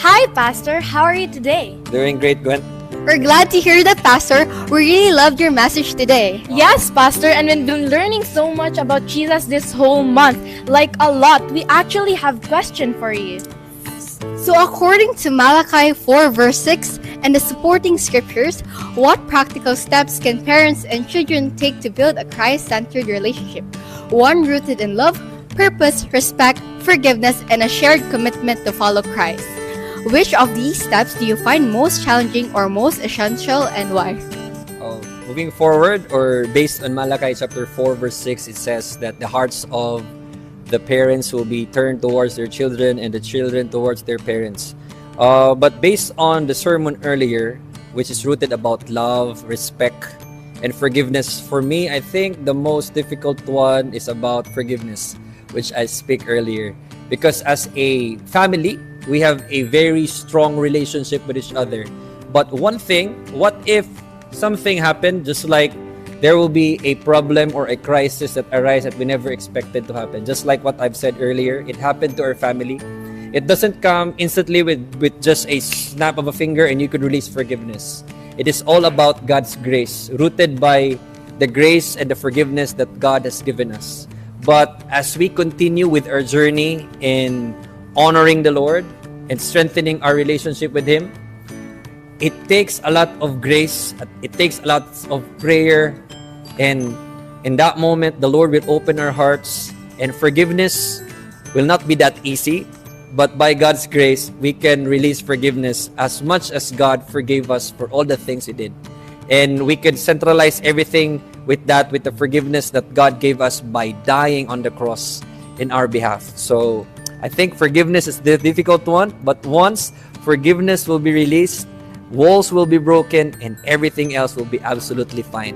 Hi, Pastor. How are you today? Doing great, Gwen. We're glad to hear that, Pastor. We really loved your message today. Yes, Pastor, and we've been learning so much about Jesus this whole month. Like a lot. We actually have a question for you. So according to Malachi 4 verse 6 and the supporting scriptures, what practical steps can parents and children take to build a Christ-centered relationship? One rooted in love, purpose, respect, forgiveness, and a shared commitment to follow Christ. Which of these steps do you find most challenging or most essential, and why? Moving forward, or based on Malachi chapter 4 verse 6, it says that the hearts of the parents will be turned towards their children and the children towards their parents. But based on the sermon earlier, which is rooted about love, respect, and forgiveness, for me, I think the most difficult one is about forgiveness, which I speak earlier. Because as a family, we have a very strong relationship with each other. But one thing, what if something happened, just like there will be a problem or a crisis that arises that we never expected to happen. Just like what I've said earlier, it happened to our family. It doesn't come instantly with just a snap of a finger and you could release forgiveness. It is all about God's grace, rooted by the grace and the forgiveness that God has given us. But as we continue with our journey in honoring the Lord and strengthening our relationship with Him, it takes a lot of grace, it takes a lot of prayer, and in that moment, the Lord will open our hearts, and forgiveness will not be that easy, but by God's grace, we can release forgiveness as much as God forgave us for all the things He did. And we can centralize everything with that, with the forgiveness that God gave us by dying on the cross in our behalf. So I think forgiveness is the difficult one, but once forgiveness will be released, walls will be broken, and everything else will be absolutely fine.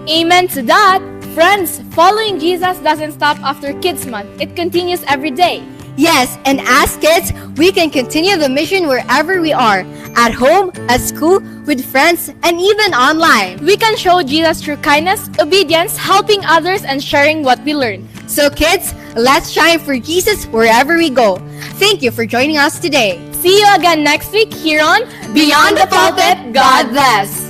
Amen to that. Friends, following Jesus doesn't stop after Kids Month. It continues every day. Yes, and as kids, we can continue the mission wherever we are, at home, at school, with friends, and even online. We can show Jesus through kindness, obedience, helping others, and sharing what we learn. So kids, let's shine for Jesus wherever we go. Thank you for joining us today. See you again next week here on Beyond the Pulpit. God bless.